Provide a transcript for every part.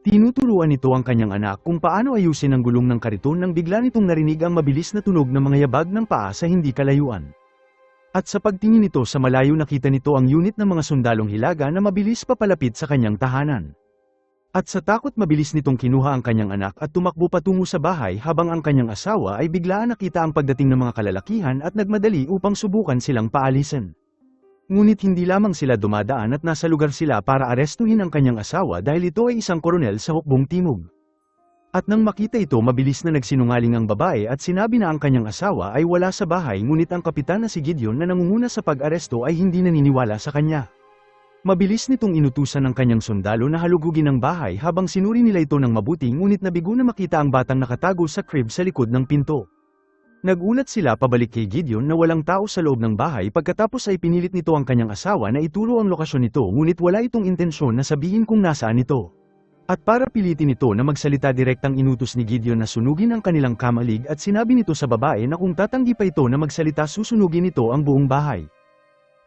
Tinuturuan nito ang kanyang anak kung paano ayusin ang gulong ng kariton nang bigla nitong narinig ang mabilis na tunog ng mga yabag ng paa sa hindi kalayuan. At sa pagtingin nito sa malayo nakita nito ang unit ng mga sundalong hilaga na mabilis papalapit sa kanyang tahanan. At sa takot mabilis nitong kinuha ang kanyang anak at tumakbo patungo sa bahay habang ang kanyang asawa ay biglaan nakita ang pagdating ng mga kalalakihan at nagmadali upang subukan silang paalisin. Ngunit hindi lamang sila dumadaan at nasa lugar sila para arestuhin ang kanyang asawa dahil ito ay isang koronel sa hukbong timog. At nang makita ito mabilis na nagsinungaling ang babae at sinabi na ang kanyang asawa ay wala sa bahay ngunit ang kapitan na si Gideon na nangunguna sa pag-aresto ay hindi naniniwala sa kanya. Mabilis nitong inutusan ng kanyang sundalo na halugugin ang bahay habang sinuri nila ito ng mabuti ngunit nabigo na makita ang batang nakatago sa crib sa likod ng pinto. Nagulat sila pabalik kay Gideon na walang tao sa loob ng bahay pagkatapos ay pinilit nito ang kanyang asawa na ituro ang lokasyon nito ngunit wala itong intensyon na sabihin kung nasaan ito. At para pilitin ito na magsalita direktang inutos ni Gideon na sunugin ang kanilang kamalig at sinabi nito sa babae na kung tatanggi pa ito na magsalita susunugin nito ang buong bahay.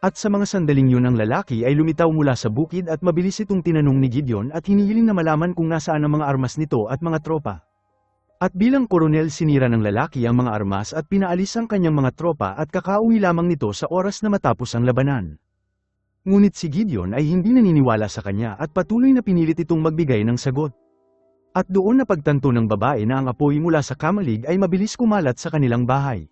At sa mga sandaling yun ang lalaki ay lumitaw mula sa bukid at mabilis itong tinanong ni Gideon at hinihiling na malaman kung nasaan ang mga armas nito at mga tropa. At bilang koronel sinira ng lalaki ang mga armas at pinaalis ang kanyang mga tropa at kakauwi lamang nito sa oras na matapos ang labanan. Ngunit si Gideon ay hindi naniniwala sa kanya at patuloy na pinilit itong magbigay ng sagot. At doon napagtanto ng babae na ang apoy mula sa kamalig ay mabilis kumalat sa kanilang bahay.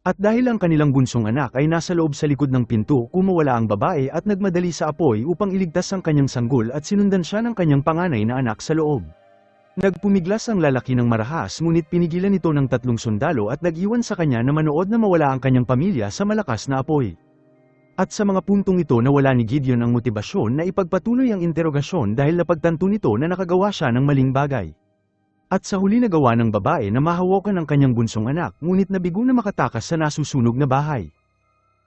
At dahil ang kanilang bunsong anak ay nasa loob sa likod ng pinto kumawala ang babae at nagmadali sa apoy upang iligtas ang kanyang sanggol at sinundan siya ng kanyang panganay na anak sa loob. Nagpumiglas ang lalaki ng marahas ngunit pinigilan ito ng 3 sundalo at nag-iwan sa kanya na manood na mawala ang kanyang pamilya sa malakas na apoy. At sa mga puntong ito nawala ni Gideon ang motibasyon na ipagpatuloy ang interogasyon dahil napagtanto nito na nakagawa siya ng maling bagay. At sa huli nagawa ng babae na mahawakan ang kanyang bunsong anak ngunit nabigo na makatakas sa nasusunog na bahay.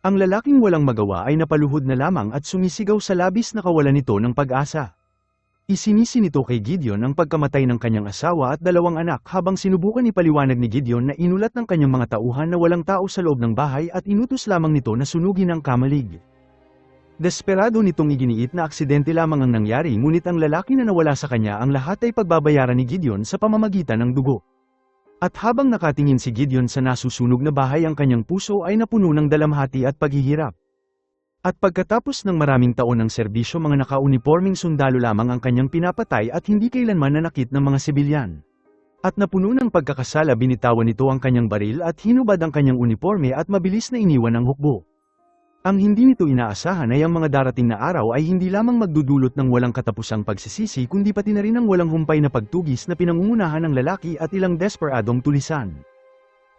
Ang lalaking walang magawa ay napaluhod na lamang at sumisigaw sa labis na kawalan nito ng pag-asa. Isinisi nito kay Gideon ang pagkamatay ng kanyang asawa at 2 anak habang sinubukan ipaliwanag ni Gideon na inulat ng kanyang mga tauhan na walang tao sa loob ng bahay at inutos lamang nito na sunugin ang kamalig. Desperado nitong iginiit na aksidente lamang ang nangyari ngunit ang lalaki na nawala sa kanya ang lahat ay pagbabayaran ni Gideon sa pamamagitan ng dugo. At habang nakatingin si Gideon sa nasusunog na bahay ang kanyang puso ay napuno ng dalamhati at paghihirap. At pagkatapos ng maraming taon ng serbisyo mga nakauniporming sundalo lamang ang kanyang pinapatay at hindi kailanman nanakit ng mga sibilyan. At napuno ng pagkakasala binitawan nito ang kanyang baril at hinubad ang kanyang uniforme at mabilis na iniwan ang hukbo. Ang hindi nito inaasahan ay ang mga darating na araw ay hindi lamang magdudulot ng walang katapusang pagsisisi kundi pati na rin ang walang humpay na pagtugis na pinangungunahan ng lalaki at ilang desperadong tulisan.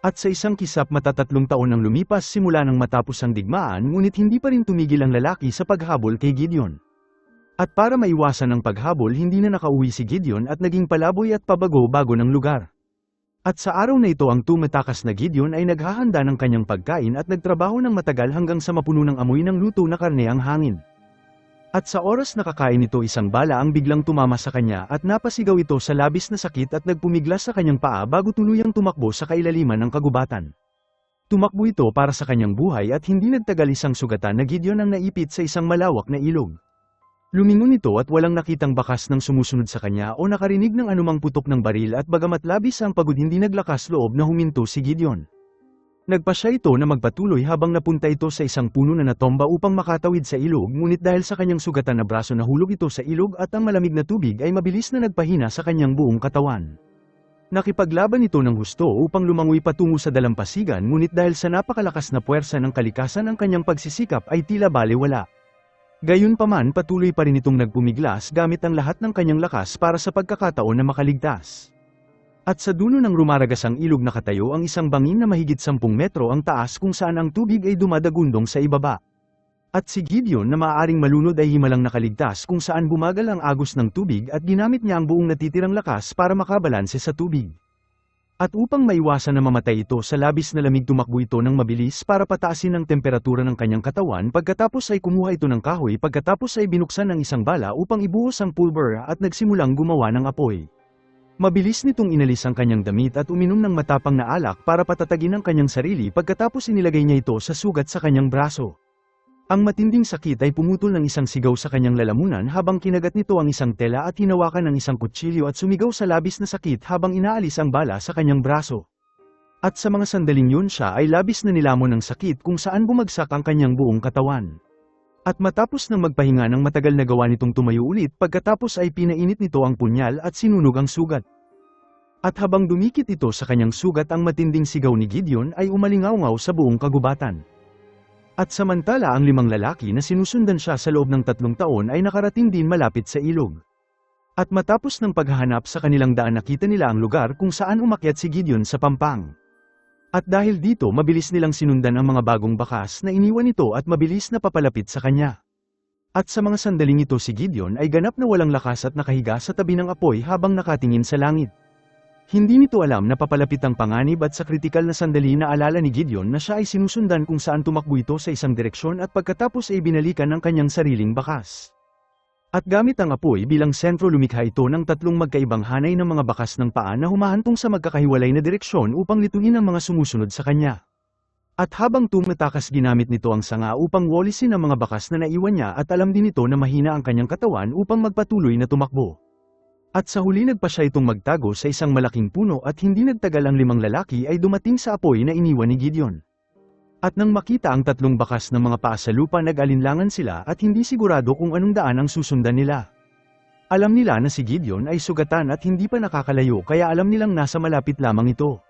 At sa isang kisap 3 taon nang lumipas simula nang matapos ang digmaan ngunit hindi pa rin tumigil ang lalaki sa paghabol kay Gideon. At para maiwasan ang paghabol hindi na nakauwi si Gideon at naging palaboy at pabago-bago ng lugar. At sa araw na ito ang tumatakas na Gideon ay naghahanda ng kanyang pagkain at nagtrabaho ng matagal hanggang sa mapuno ng amoy ng luto na karne ang hangin. At sa oras na kakain ito isang bala ang biglang tumama sa kanya at napasigaw ito sa labis na sakit at nagpumiglas sa kanyang paa bago tuluyang tumakbo sa kailaliman ng kagubatan. Tumakbo ito para sa kanyang buhay at hindi nagtagal isang sugatan na Gideon ang naipit sa isang malawak na ilog. Lumingon ito at walang nakitang bakas ng sumusunod sa kanya o nakarinig ng anumang putok ng baril at bagamat labis ang pagod hindi naglakas loob na huminto si Gideon. Nagpasya ito na magpatuloy habang napunta ito sa isang puno na natomba upang makatawid sa ilog ngunit dahil sa kanyang sugatan na braso nahulog ito sa ilog at ang malamig na tubig ay mabilis na nagpahina sa kanyang buong katawan. Nakipaglaban ito ng husto upang lumangoy patungo sa dalampasigan ngunit dahil sa napakalakas na puwersa ng kalikasan ang kanyang pagsisikap ay tila balewala. Gayunpaman patuloy pa rin itong nagpumiglas gamit ang lahat ng kanyang lakas para sa pagkakataon na makaligtas. At sa dulo ng rumaragas ang ilog nakatayo ang isang bangin na mahigit 10 metro ang taas kung saan ang tubig ay dumadagundong sa ibaba. At si Gideon na maaaring malunod ay himalang nakaligtas kung saan bumagal ang agos ng tubig at ginamit niya ang buong natitirang lakas para makabalanse sa tubig. At upang maiwasan na mamatay ito sa labis na lamig tumakbo ito ng mabilis para pataasin ang temperatura ng kanyang katawan pagkatapos ay kumuha ito ng kahoy pagkatapos ay binuksan ng isang bala upang ibuhos ang pulver at nagsimulang gumawa ng apoy. Mabilis nitong inalis ang kanyang damit at uminom ng matapang na alak para patatagin ang kanyang sarili pagkatapos inilagay niya ito sa sugat sa kanyang braso. Ang matinding sakit ay pumutol ng isang sigaw sa kanyang lalamunan habang kinagat nito ang isang tela at hinawakan ng isang kutsilyo at sumigaw sa labis na sakit habang inaalis ang bala sa kanyang braso. At sa mga sandaling yun siya ay labis na nilamon ng sakit kung saan bumagsak ang kanyang buong katawan. At matapos ng magpahinga ng matagal na gawa nitong tumayo ulit pagkatapos ay pinainit nito ang punyal at sinunog ang sugat. At habang dumikit ito sa kanyang sugat ang matinding sigaw ni Gideon ay umalingaw-ngaw sa buong kagubatan. At samantala ang 5 lalaki na sinusundan siya sa loob ng 3 taon ay nakarating din malapit sa ilog. At matapos ng paghahanap sa kanilang daan nakita nila ang lugar kung saan umakyat si Gideon sa pampang. At dahil dito mabilis nilang sinundan ang mga bagong bakas na iniwan nito at mabilis na papalapit sa kanya. At sa mga sandaling ito si Gideon ay ganap na walang lakas at nakahiga sa tabi ng apoy habang nakatingin sa langit. Hindi nito alam na papalapit ang panganib at sa kritikal na sandali na alala ni Gideon na siya ay sinusundan kung saan tumakbo ito sa isang direksyon at pagkatapos ay binalikan ang kanyang sariling bakas. At gamit ang apoy bilang sentro lumikha ito ng 3 magkaibang hanay ng mga bakas ng paa na humahantong sa magkakahiwalay na direksyon upang lituin ang mga sumusunod sa kanya. At habang tumatakas ginamit nito ang sanga upang walisin ang mga bakas na naiwan niya at alam din nito na mahina ang kanyang katawan upang magpatuloy na tumakbo. At sa huli nagpa siya itong magtago sa isang malaking puno at hindi nagtagal ang 5 lalaki ay dumating sa apoy na iniwan ni Gideon. At nang makita ang 3 bakas ng mga paa sa lupa nag-alinlangan sila at hindi sigurado kung anong daan ang susundan nila. Alam nila na si Gideon ay sugatan at hindi pa nakakalayo kaya alam nilang nasa malapit lamang ito.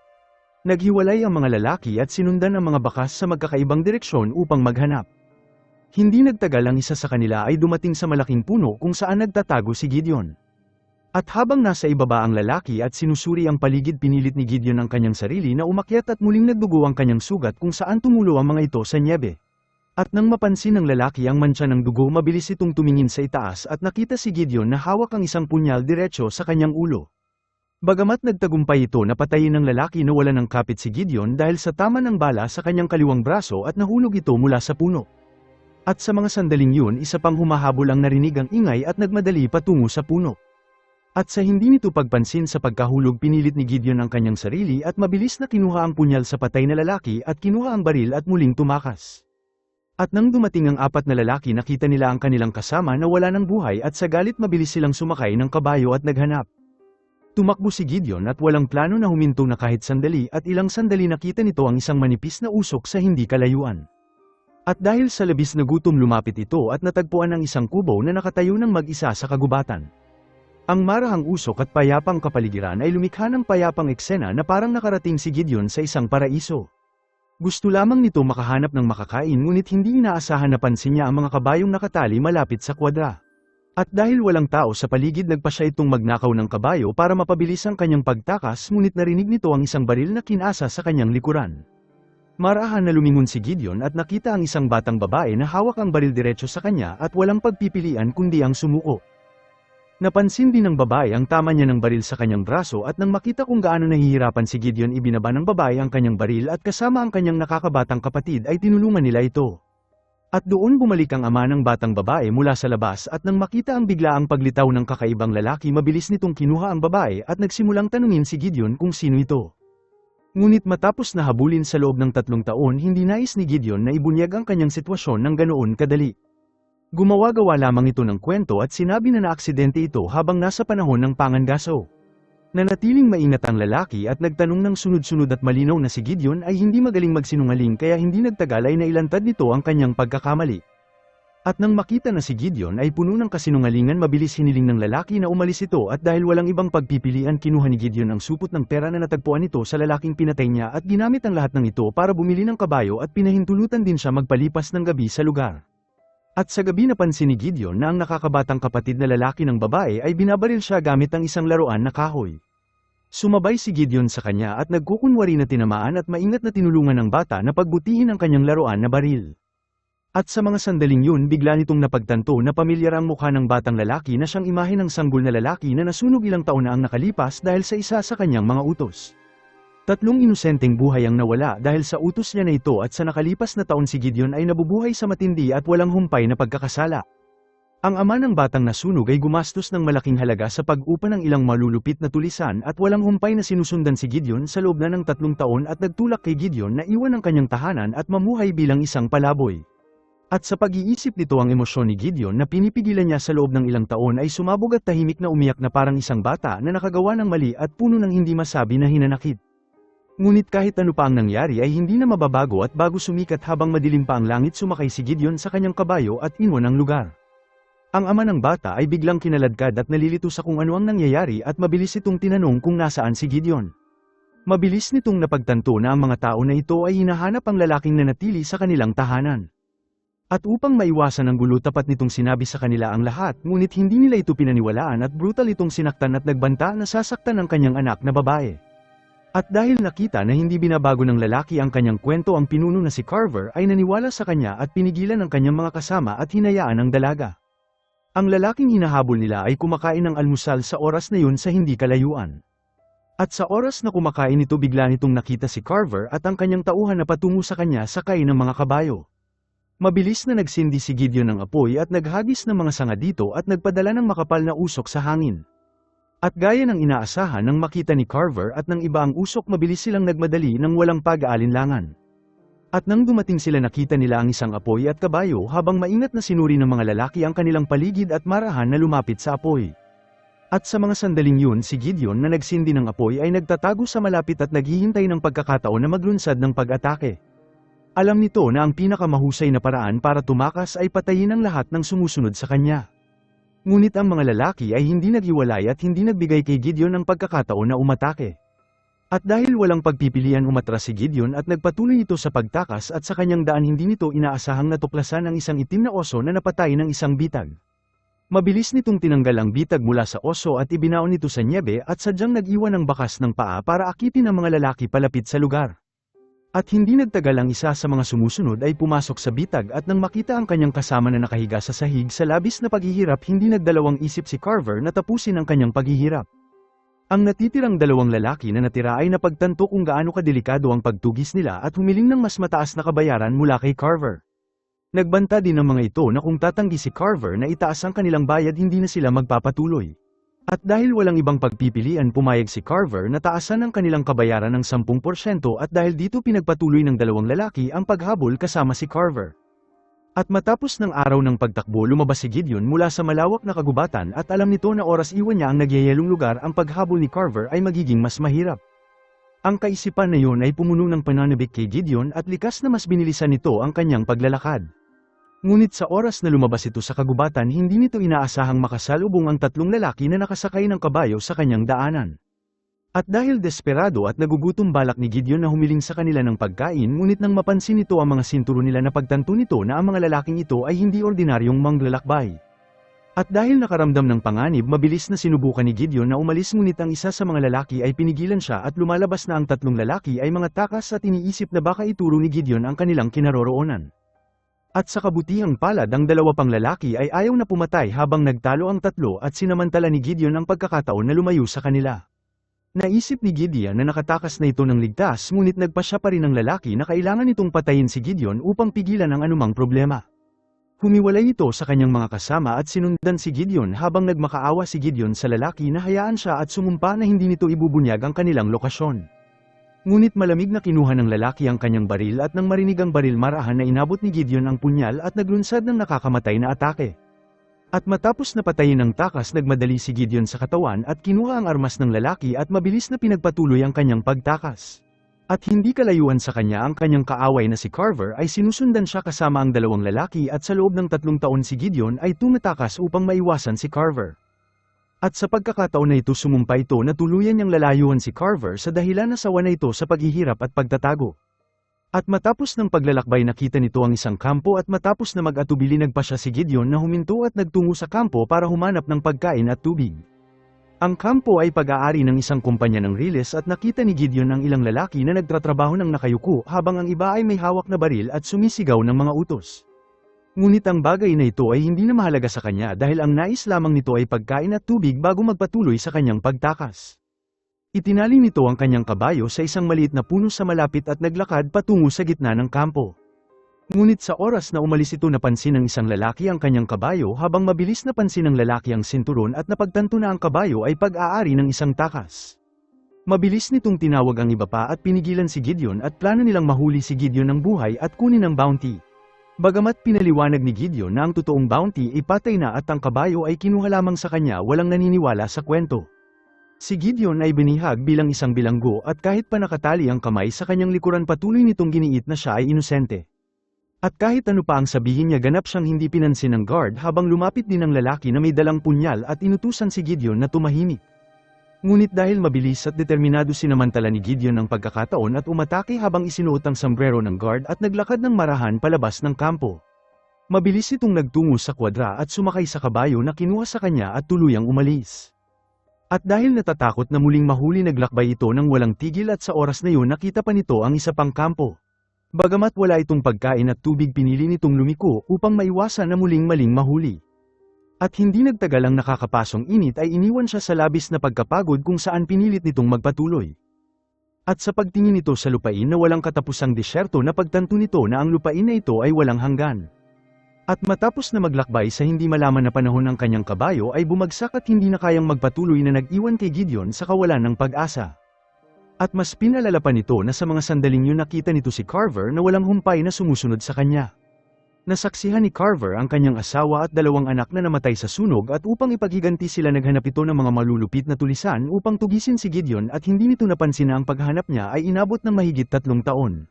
Naghiwalay ang mga lalaki at sinundan ang mga bakas sa magkakaibang direksyon upang maghanap. Hindi nagtagal ang isa sa kanila ay dumating sa malaking puno kung saan nagtatago si Gideon. At habang nasa ibaba ang lalaki at sinusuri ang paligid pinilit ni Gideon ang kanyang sarili na umakyat at muling nagdugo ang kanyang sugat kung saan tumulo ang mga ito sa nyebe. At nang mapansin ng lalaki ang mantsa ng dugo mabilis itong tumingin sa itaas at nakita si Gideon na hawak ang isang punyal diretso sa kanyang ulo. Bagamat nagtagumpay ito na patayin ng lalaki na wala ng kapit si Gideon dahil sa tama ng bala sa kanyang kaliwang braso at nahulog ito mula sa puno. At sa mga sandaling yun isa pang humahabol ang narinig ang ingay at nagmadali patungo sa puno. At sa hindi nito pagpansin sa pagkahulog pinilit ni Gideon ang kanyang sarili at mabilis na kinuha ang punyal sa patay na lalaki at kinuha ang baril at muling tumakas. At nang dumating ang 4 na lalaki nakita nila ang kanilang kasama na wala ng buhay at sa galit mabilis silang sumakay ng kabayo at naghanap. Tumakbo si Gideon at walang plano na huminto na kahit sandali at ilang sandali nakita nito ang isang manipis na usok sa hindi kalayuan. At dahil sa labis na gutom lumapit ito at natagpuan ang isang kubo na nakatayo ng mag-isa sa kagubatan. Ang marahang usok at payapang kapaligiran ay lumikha ng payapang eksena na parang nakarating si Gideon sa isang paraiso. Gusto lamang nito makahanap ng makakain ngunit hindi inaasahan na pansin niya ang mga kabayong nakatali malapit sa kwadra. At dahil walang tao sa paligid nagpa siya itong magnakaw ng kabayo para mapabilis ang kanyang pagtakas ngunit narinig nito ang isang baril na kinasa sa kanyang likuran. Marahan na lumingon si Gideon at nakita ang isang batang babae na hawak ang baril diretso sa kanya at walang pagpipilian kundi ang sumuko. Napansin din ng babae ang tama niya ng baril sa kanyang braso at nang makita kung gaano nahihirapan si Gideon ibinaba ng babae ang kanyang baril at kasama ang kanyang nakakabatang kapatid ay tinulungan nila ito. At doon bumalik ang ama ng batang babae mula sa labas at nang makita ang biglaang paglitaw ng kakaibang lalaki mabilis nitong kinuha ang babae at nagsimulang tanungin si Gideon kung sino ito. Ngunit matapos na habulin sa loob ng 3 taon hindi nais ni Gideon na ibunyag ang kanyang sitwasyon ng ganoon kadali. Gumawa-gawa lamang ito ng kwento at sinabi na naaksidente ito habang nasa panahon ng pangangaso. Nanatiling maingat ang lalaki at nagtanong ng sunod-sunod at malinaw na si Gideon ay hindi magaling magsinungaling kaya hindi nagtagal ay nailantad nito ang kanyang pagkakamali. At nang makita na si Gideon ay puno ng kasinungalingan mabilis hiniling ng lalaki na umalis ito at dahil walang ibang pagpipilian kinuha ni Gideon ang supot ng pera na natagpuan nito sa lalaking pinatay niya at ginamit ang lahat ng ito para bumili ng kabayo at pinahintulutan din siya magpalipas ng gabi sa lugar. At sa gabi napansin ni Gideon na ang nakakabatang kapatid na lalaki ng babae ay binabaril siya gamit ang isang laruan na kahoy. Sumabay si Gideon sa kanya at nagkukunwari na tinamaan at maingat na tinulungan ng bata na pagbutihin ang kanyang laruan na baril. At sa mga sandaling yun bigla nitong napagtanto na pamilyar ang mukha ng batang lalaki na siyang imahe ng sanggol na lalaki na nasunog ilang taon na ang nakalipas dahil sa isa sa kanyang mga utos. 3 inosenteng buhay ang nawala dahil sa utos niya na ito at sa nakalipas na taon si Gideon ay nabubuhay sa matindi at walang humpay na pagkakasala. Ang ama ng batang nasunog ay gumastos ng malaking halaga sa pag-upa ng ilang malulupit na tulisan at walang humpay na sinusundan si Gideon sa loob na ng 3 taon at nagtulak kay Gideon na iwan ang kanyang tahanan at mamuhay bilang isang palaboy. At sa pag-iisip nito ang emosyon ni Gideon na pinipigilan niya sa loob ng ilang taon ay sumabog at tahimik na umiyak na parang isang bata na nakagawa ng mali at puno ng hindi masabi na hinanakit. Ngunit kahit ano pa ang nangyari ay hindi na mababago at bago sumikat habang madilim pa ang langit sumakay si Gideon sa kanyang kabayo at inwan ang lugar. Ang ama ng bata ay biglang kinaladkad at nalilito sa kung ano ang nangyayari at mabilis itong tinanong kung nasaan si Gideon. Mabilis nitong napagtanto na ang mga tao na ito ay hinahanap ang lalaking nanatili sa kanilang tahanan. At upang maiwasan ang gulo tapat nitong sinabi sa kanila ang lahat ngunit hindi nila ito pinaniwalaan at brutal itong sinaktan at nagbanta na sasaktan ang kanyang anak na babae. At dahil nakita na hindi binabago ng lalaki ang kanyang kwento ang pinuno na si Carver ay naniwala sa kanya at pinigilan ang kanyang mga kasama at hinayaan ang dalaga. Ang lalaking hinahabol nila ay kumakain ng almusal sa oras na yun sa hindi kalayuan. At sa oras na kumakain ito bigla nitong nakita si Carver at ang kanyang tauhan na patungo sa kanya sakay ng mga kabayo. Mabilis na nagsindi si Gideon ng apoy at naghagis ng mga sanga dito at nagpadala ng makapal na usok sa hangin. At gaya ng inaasahan nang makita ni Carver at ng iba ang usok mabilis silang nagmadali ng walang pag-aalinlangan. At nang dumating sila nakita nila ang isang apoy at kabayo habang maingat na sinuri ng mga lalaki ang kanilang paligid at marahan na lumapit sa apoy. At sa mga sandaling yun si Gideon na nagsindi ng apoy ay nagtatago sa malapit at naghihintay ng pagkakataon na maglunsad ng pag-atake. Alam nito na ang pinakamahusay na paraan para tumakas ay patayin ang lahat ng sumusunod sa kanya. Ngunit ang mga lalaki ay hindi naghiwalay at hindi nagbigay kay Gideon ng pagkakataon na umatake. At dahil walang pagpipilian umatras si Gideon at nagpatuloy ito sa pagtakas at sa kanyang daan hindi nito inaasahang natuklasan ang isang itim na oso na napatay ng isang bitag. Mabilis nitong tinanggal ang bitag mula sa oso at ibinaon ito sa nyebe at sadyang nag-iwan ng bakas ng paa para akitin ang mga lalaki palapit sa lugar. At hindi nagtagal ang isa sa mga sumusunod ay pumasok sa bitag at nang makita ang kanyang kasama na nakahiga sa sahig sa labis na paghihirap hindi nagdalawang isip si Carver na tapusin ang kanyang paghihirap. Ang natitirang dalawang lalaki na natira ay napagtanto kung gaano kadelikado ang pagtugis nila at humiling ng mas mataas na kabayaran mula kay Carver. Nagbanta din ng mga ito na kung tatanggi si Carver na itaas ang kanilang bayad hindi na sila magpapatuloy. At dahil walang ibang pagpipilian pumayag si Carver na taasan ang kanilang kabayaran ng 10% at dahil dito pinagpatuloy ng dalawang lalaki ang paghabol kasama si Carver. At matapos ng araw ng pagtakbo lumabas si Gideon mula sa malawak na kagubatan at alam nito na oras iwan niya ang nagyayelong lugar ang paghabol ni Carver ay magiging mas mahirap. Ang kaisipan na yun ay pumuno ng pananabik kay Gideon at likas na mas binilisan nito ang kanyang paglalakad. Ngunit sa oras na lumabas ito sa kagubatan hindi nito inaasahang makasalubong ang tatlong lalaki na nakasakay ng kabayo sa kanyang daanan. At dahil desperado at nagugutom balak ni Gideon na humiling sa kanila ng pagkain ngunit nang mapansin nito ang mga sinturo nila na pagtanto nito na ang mga lalaking ito ay hindi ordinaryong manglalakbay. At dahil nakaramdam ng panganib mabilis na sinubukan ni Gideon na umalis ngunit ang isa sa mga lalaki ay pinigilan siya at lumalabas na ang tatlong lalaki ay mga takas at iniisip na baka ituro ni Gideon ang kanilang kinaroroonan. At sa kabutihang palad ang dalawa pang lalaki ay ayaw na pumatay habang nagtalo ang tatlo at sinamantala ni Gideon ang pagkakataon na lumayo sa kanila. Naisip ni Gideon na nakatakas na ito ng ligtas ngunit nagpasya pa rin ang lalaki na kailangan itong patayin si Gideon upang pigilan ang anumang problema. Humiwalay ito sa kanyang mga kasama at sinundan si Gideon habang nagmakaawa si Gideon sa lalaki na hayaan siya at sumumpa na hindi nito ibubunyag ang kanilang lokasyon. Ngunit malamig na kinuha ng lalaki ang kanyang baril at nang marinig ang baril marahan na inabot ni Gideon ang punyal at naglunsad ng nakakamatay na atake. At matapos na patayin ng takas nagmadali si Gideon sa katawan at kinuha ang armas ng lalaki at mabilis na pinagpatuloy ang kanyang pagtakas. At hindi kalayuan sa kanya ang kanyang kaaway na si Carver ay sinusundan siya kasama ang dalawang lalaki at sa loob ng 3 taon si Gideon ay tumatakas upang maiwasan si Carver. At sa pagkakataon na ito sumumpa ito na tuluyan niyang lalayuan si Carver sa dahilan na sawa na ito sa paghihirap at pagtatago. At matapos ng paglalakbay nakita nito ang isang kampo at matapos na mag-atubili nagpasya si Gideon na huminto at nagtungo sa kampo para humanap ng pagkain at tubig. Ang kampo ay pag-aari ng isang kumpanya ng riles at nakita ni Gideon ang ilang lalaki na nagtatrabaho ng nakayuko habang ang iba ay may hawak na baril at sumisigaw ng mga utos. Ngunit ang bagay na ito ay hindi na mahalaga sa kanya dahil ang nais lamang nito ay pagkain at tubig bago magpatuloy sa kanyang pagtakas. Itinali nito ang kanyang kabayo sa isang maliit na puno sa malapit at naglakad patungo sa gitna ng kampo. Ngunit sa oras na umalis ito napansin ng isang lalaki ang kanyang kabayo habang mabilis napansin ng lalaki ang sinturon at napagtanto na ang kabayo ay pag-aari ng isang takas. Mabilis nitong tinawag ang iba pa at pinigilan si Gideon at plano nilang mahuli si Gideon ng buhay at kunin ang bounty. Bagamat pinaliwanag ni Gideon na ang totoong bounty ay patay na at ang kabayo ay kinuha lamang sa kanya, walang naniniwala sa kwento. Si Gideon ay binihag bilang isang bilanggo at kahit pa nakatali ang kamay sa kanyang likuran patuloy nitong giniit na siya ay inosente. At kahit ano pa ang sabihin niya ganap siyang hindi pinansin ng guard habang lumapit din ang lalaki na may dalang punyal at inutusan si Gideon na tumahimik. Ngunit dahil mabilis at determinado sinamantala ni Gideon ang pagkakataon at umatake habang isinuot ang sombrero ng guard at naglakad ng marahan palabas ng kampo. Mabilis itong nagtungo sa kwadra at sumakay sa kabayo na kinuha sa kanya at tuluyang umalis. At dahil natatakot na muling mahuli naglakbay ito ng walang tigil at sa oras na yun nakita pa nito ang isa pang kampo. Bagamat wala itong pagkain at tubig pinili nitong lumiko upang maiwasan na muling maling mahuli. At hindi nagtagal ang nakakapasong init ay iniwan siya sa labis na pagkapagod kung saan pinilit nitong magpatuloy. At sa pagtingin nito sa lupain na walang katapusang disyerto na pagtanto nito na ang lupain na ito ay walang hanggan. At matapos na maglakbay sa hindi malaman na panahon ang kanyang kabayo ay bumagsak at hindi na kayang magpatuloy na nag-iwan kay Gideon sa kawalan ng pag-asa. At mas pinalala pa nito na sa mga sandaling yun nakita nito si Carver na walang humpay na sumusunod sa kanya. Nasaksihan ni Carver ang kanyang asawa at dalawang anak na namatay sa sunog at upang ipaghiganti sila naghanap ito ng mga malulupit na tulisan upang tugisin si Gideon at hindi nito napansin na ang paghanap niya ay inabot ng mahigit 3 taon.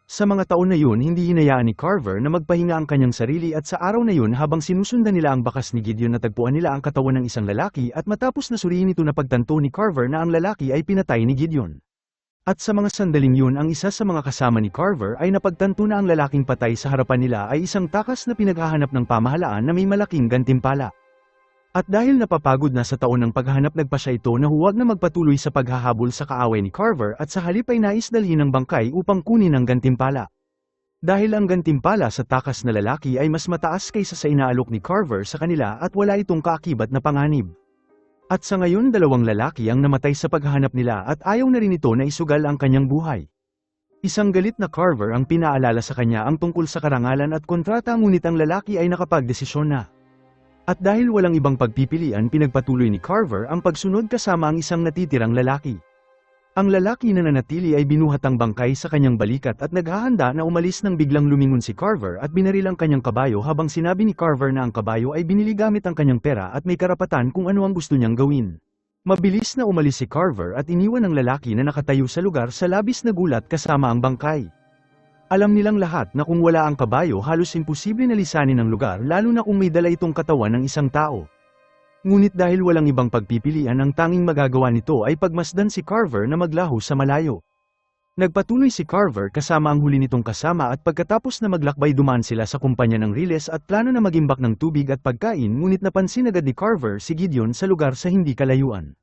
Sa mga taon na yun hindi hinayaan ni Carver na magpahinga ang kanyang sarili at sa araw na yun habang sinusundan nila ang bakas ni Gideon natagpuan nila ang katawan ng isang lalaki at matapos na suriin ito napagtanto ni Carver na ang lalaki ay pinatay ni Gideon. At sa mga sandaling yun ang isa sa mga kasama ni Carver ay napagtanto na ang lalaking patay sa harapan nila ay isang takas na pinaghahanap ng pamahalaan na may malaking gantimpala. At dahil napapagod na sa taon ng paghahanap nagpasya ito na huwag na magpatuloy sa paghahabol sa kaaway ni Carver at sa halip ay nais dalhin ang bangkay upang kunin ang gantimpala. Dahil ang gantimpala sa takas na lalaki ay mas mataas kaysa sa inaalok ni Carver sa kanila at wala itong kaakibat na panganib. At sa ngayon 2 lalaki ang namatay sa paghahanap nila at ayaw na rin ito na isugal ang kanyang buhay. Isang galit na Carver ang pinaalala sa kanya ang tungkol sa karangalan at kontrata ngunit ang lalaki ay nakapagdesisyon na. At dahil walang ibang pagpipilian pinagpatuloy ni Carver ang pagsunod kasama ang isang natitirang lalaki. Ang lalaki na nanatili ay binuhat ang bangkay sa kanyang balikat at naghahanda na umalis nang biglang lumingon si Carver at binaril ang kanyang kabayo habang sinabi ni Carver na ang kabayo ay binili gamit ang kanyang pera at may karapatan kung ano ang gusto niyang gawin. Mabilis na umalis si Carver at iniwan ang lalaki na nakatayo sa lugar sa labis na gulat kasama ang bangkay. Alam nilang lahat na kung wala ang kabayo halos imposible na lisanin ang lugar lalo na kung may dala itong katawan ng isang tao. Ngunit dahil walang ibang pagpipilian ang tanging magagawa nito ay pagmasdan si Carver na maglaho sa malayo. Nagpatuloy si Carver kasama ang huli nitong kasama at pagkatapos na maglakbay dumaan sila sa kumpanya ng Riles at plano na magimbak ng tubig at pagkain ngunit napansin agad ni Carver si Gideon sa lugar sa hindi kalayuan.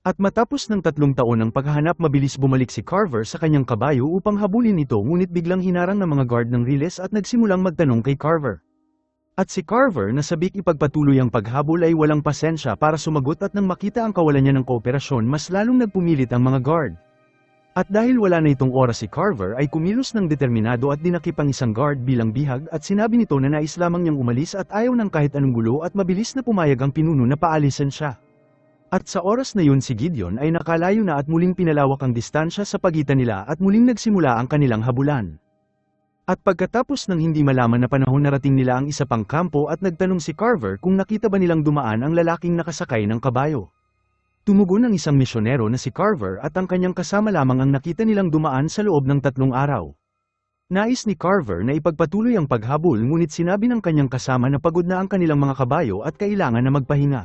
At matapos ng 3 taon ng paghahanap mabilis bumalik si Carver sa kanyang kabayo upang habulin ito ngunit biglang hinarang ng mga guard ng Riles at nagsimulang magtanong kay Carver. At si Carver na sabik ipagpatuloy ang paghabol ay walang pasensya para sumagot at nang makita ang kawalan niya ng kooperasyon mas lalong nagpumilit ang mga guard. At dahil wala na itong oras si Carver ay kumilos ng determinado at dinakip ang isang guard bilang bihag at sinabi nito na nais lamang niyang umalis at ayaw ng kahit anong gulo at mabilis na pumayag ang pinuno na paalisan siya. At sa oras na yun si Gideon ay nakalayo na at muling pinalawak ang distansya sa pagitan nila at muling nagsimula ang kanilang habulan. At pagkatapos ng hindi malaman na panahon narating nila ang isa pang kampo at nagtanong si Carver kung nakita ba nilang dumaan ang lalaking nakasakay ng kabayo. Tumugon ang isang misyonero na si Carver at ang kanyang kasama lamang ang nakita nilang dumaan sa loob ng 3 araw. Nais ni Carver na ipagpatuloy ang paghabol ngunit sinabi ng kanyang kasama na pagod na ang kanilang mga kabayo at kailangan na magpahinga.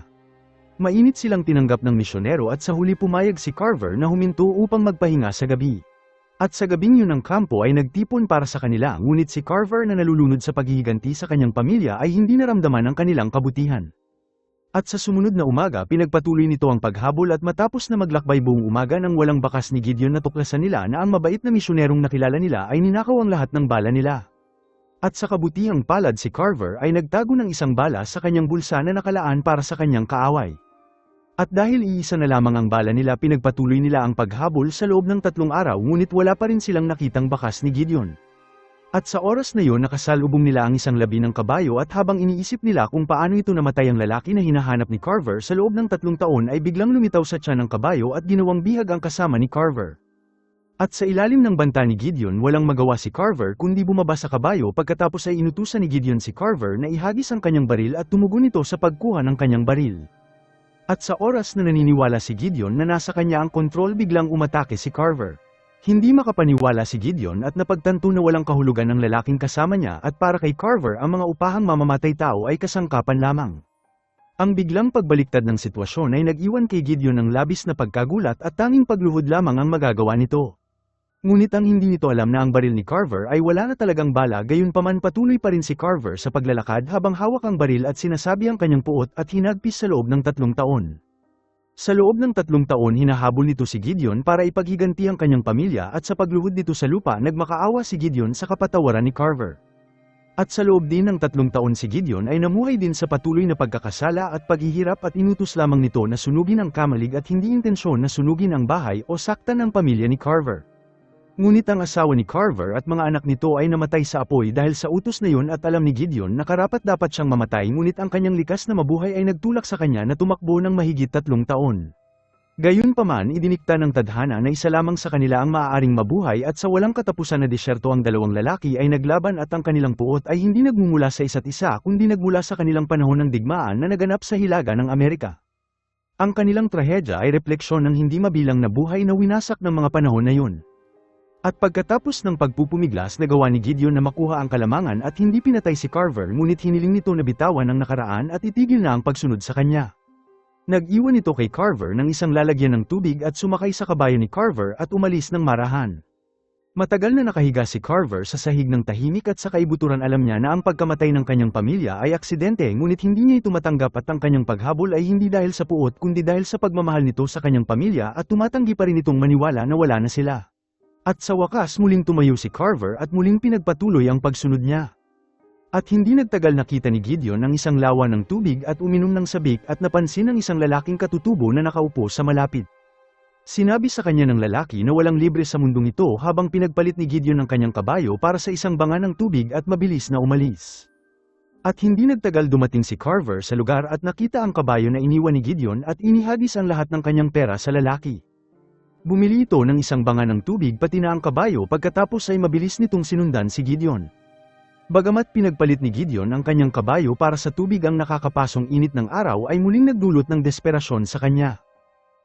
Mainit silang tinanggap ng misyonero at sa huli pumayag si Carver na huminto upang magpahinga sa gabi. At sa gabing yun ang kampo ay nagtipon para sa kanila ngunit si Carver na nalulunod sa paghihiganti sa kanyang pamilya ay hindi naramdaman ang kanilang kabutihan. At sa sumunod na umaga pinagpatuloy nito ang paghabol at matapos na maglakbay buong umaga nang walang bakas ni Gideon natuklasan nila na ang mabait na misyonerong nakilala nila ay ninakaw ang lahat ng bala nila. At sa kabutihang palad si Carver ay nagtago ng isang bala sa kanyang bulsa na nakalaan para sa kanyang kaaway. At dahil iisa na lamang ang bala nila pinagpatuloy nila ang paghabol sa loob ng 3 araw ngunit wala pa rin silang nakitang bakas ni Gideon. At sa oras na yon nakasalubong nila ang isang labi ng kabayo at habang iniisip nila kung paano ito namatay ang lalaki na hinahanap ni Carver sa loob ng 3 taon ay biglang lumitaw sa tiyan ng kabayo at ginawang bihag ang kasama ni Carver. At sa ilalim ng banta ni Gideon walang magawa si Carver kundi bumaba sa kabayo pagkatapos ay inutusan ni Gideon si Carver na ihagis ang kanyang baril at tumugon ito sa pagkuha ng kanyang baril. At sa oras na naniniwala si Gideon na nasa kanya ang kontrol biglang umatake si Carver. Hindi makapaniwala si Gideon at napagtanto na walang kahulugan ng lalaking kasama niya at para kay Carver ang mga upahang mamamatay tao ay kasangkapan lamang. Ang biglang pagbaliktad ng sitwasyon ay nag-iwan kay Gideon ng labis na pagkagulat at tanging pagluhod lamang ang magagawa nito. Ngunit ang hindi nito alam na ang baril ni Carver ay wala na talagang bala gayunpaman patuloy pa rin si Carver sa paglalakad habang hawak ang baril at sinasabi ang kanyang puot at hinagpis sa loob ng 3 taon. Sa loob ng 3 taon hinahabol nito si Gideon para ipaghiganti ang kanyang pamilya at sa pagluhod nito sa lupa nagmakaawa si Gideon sa kapatawaran ni Carver. At sa loob din ng 3 taon si Gideon ay namuhay din sa patuloy na pagkakasala at paghihirap at inutos lamang nito na sunugin ang kamalig at hindi intensyon na sunugin ang bahay o saktan ang pamilya ni Carver. Ngunit ang asawa ni Carver at mga anak nito ay namatay sa apoy dahil sa utos na yun at alam ni Gideon na karapat-dapat siyang mamatay ngunit ang kanyang likas na mabuhay ay nagtulak sa kanya na tumakbo ng mahigit 3 taon. Gayunpaman idinikta ng tadhana na isa lamang sa kanila ang maaaring mabuhay at sa walang katapusan na disyerto ang 2 lalaki ay naglaban at ang kanilang puot ay hindi nagmumula sa isa't isa kundi nagmula sa kanilang panahon ng digmaan na naganap sa hilaga ng Amerika. Ang kanilang trahedya ay refleksyon ng hindi mabilang na buhay na winasak ng mga panahon na yun. At pagkatapos ng pagpupumiglas nagawa ni Gideon na makuha ang kalamangan at hindi pinatay si Carver ngunit hiniling nito na bitawan ang nakaraan at itigil na ang pagsunod sa kanya. Nag-iwan ito kay Carver ng isang lalagyan ng tubig at sumakay sa kabayo ni Carver at umalis ng marahan. Matagal na nakahiga si Carver sa sahig ng tahimik at sa kaibuturan alam niya na ang pagkamatay ng kanyang pamilya ay aksidente ngunit hindi niya ito matanggap at ang kanyang paghabol ay hindi dahil sa puot kundi dahil sa pagmamahal nito sa kanyang pamilya at tumatanggi pa rin itong maniwala na wala na sila. At sa wakas muling tumayo si Carver at muling pinagpatuloy ang pagsunod niya. At hindi nagtagal nakita ni Gideon ang isang lawa ng tubig at uminom ng sabik at napansin ang isang lalaking katutubo na nakaupo sa malapit. Sinabi sa kanya ng lalaki na walang libre sa mundong ito habang pinagpalit ni Gideon ang kanyang kabayo para sa isang banga ng tubig at mabilis na umalis. At hindi nagtagal dumating si Carver sa lugar at nakita ang kabayo na iniwan ni Gideon at inihagis ang lahat ng kanyang pera sa lalaki. Bumili ito ng isang banga ng tubig pati na ang kabayo pagkatapos ay mabilis nitong sinundan si Gideon. Bagamat pinagpalit ni Gideon ang kanyang kabayo para sa tubig ang nakakapasong init ng araw ay muling nagdulot ng desperasyon sa kanya.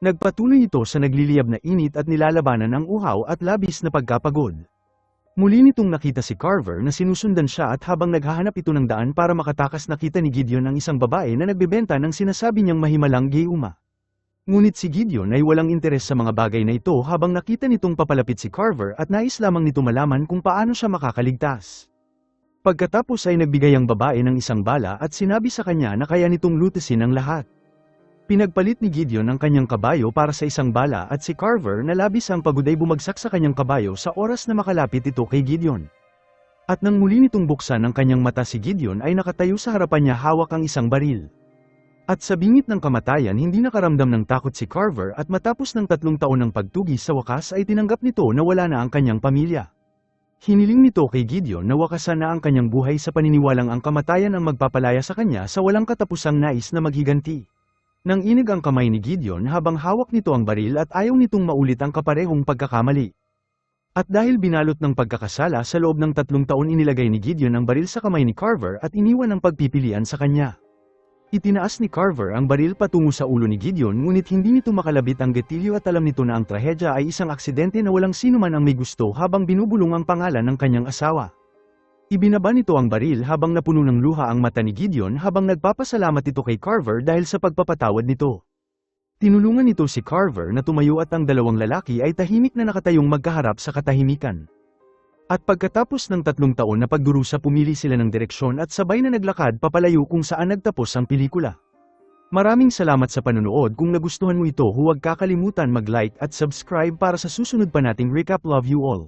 Nagpatuloy ito sa nagliliyab na init at nilalabanan ang uhaw at labis na pagkapagod. Muli nitong nakita si Carver na sinusundan siya at habang naghahanap ito ng daan para makatakas nakita ni Gideon ang isang babae na nagbebenta ng sinasabi niyang mahimalang gayuma. Ngunit si Gideon ay walang interes sa mga bagay na ito habang nakita nitong papalapit si Carver at nais lamang nito malaman kung paano siya makakaligtas. Pagkatapos ay nagbigay ang babae ng isang bala at sinabi sa kanya na kaya nitong lutasin ang lahat. Pinagpalit ni Gideon ang kanyang kabayo para sa isang bala at si Carver na labis ang pagod ay bumagsak sa kanyang kabayo sa oras na makalapit ito kay Gideon. At nang muli nitong buksan ang kanyang mata si Gideon ay nakatayo sa harapan niya hawak ang isang baril. At sa bingit ng kamatayan hindi nakaramdam ng takot si Carver at matapos ng 3 taon ng pagtugis sa wakas ay tinanggap nito na wala na ang kanyang pamilya. Hiniling nito kay Gideon na wakasan na ang kanyang buhay sa paniniwalang ang kamatayan ang magpapalaya sa kanya sa walang katapusang nais na maghiganti. Nang inig ang kamay ni Gideon habang hawak nito ang baril at ayaw nitong maulit ang kaparehong pagkakamali. At dahil binalot ng pagkakasala sa loob ng 3 taon inilagay ni Gideon ang baril sa kamay ni Carver at iniwan ang pagpipilian sa kanya. Itinaas ni Carver ang baril patungo sa ulo ni Gideon ngunit hindi nito makalabit ang gatilyo at alam nito na ang trahedya ay isang aksidente na walang sinuman ang may gusto habang binubulong ang pangalan ng kanyang asawa. Ibinaba nito ang baril habang napuno ng luha ang mata ni Gideon habang nagpapasalamat ito kay Carver dahil sa pagpapatawad nito. Tinulungan nito si Carver na tumayo at ang 2 lalaki ay tahimik na nakatayong magkaharap sa katahimikan. At pagkatapos ng 3 taon na pagdurusa pumili sila ng direksyon at sabay na naglakad papalayo kung saan nagtapos ang pelikula. Maraming salamat sa panonood. Kung nagustuhan mo ito huwag kakalimutan mag-like at subscribe para sa susunod pa nating recap. Love you all.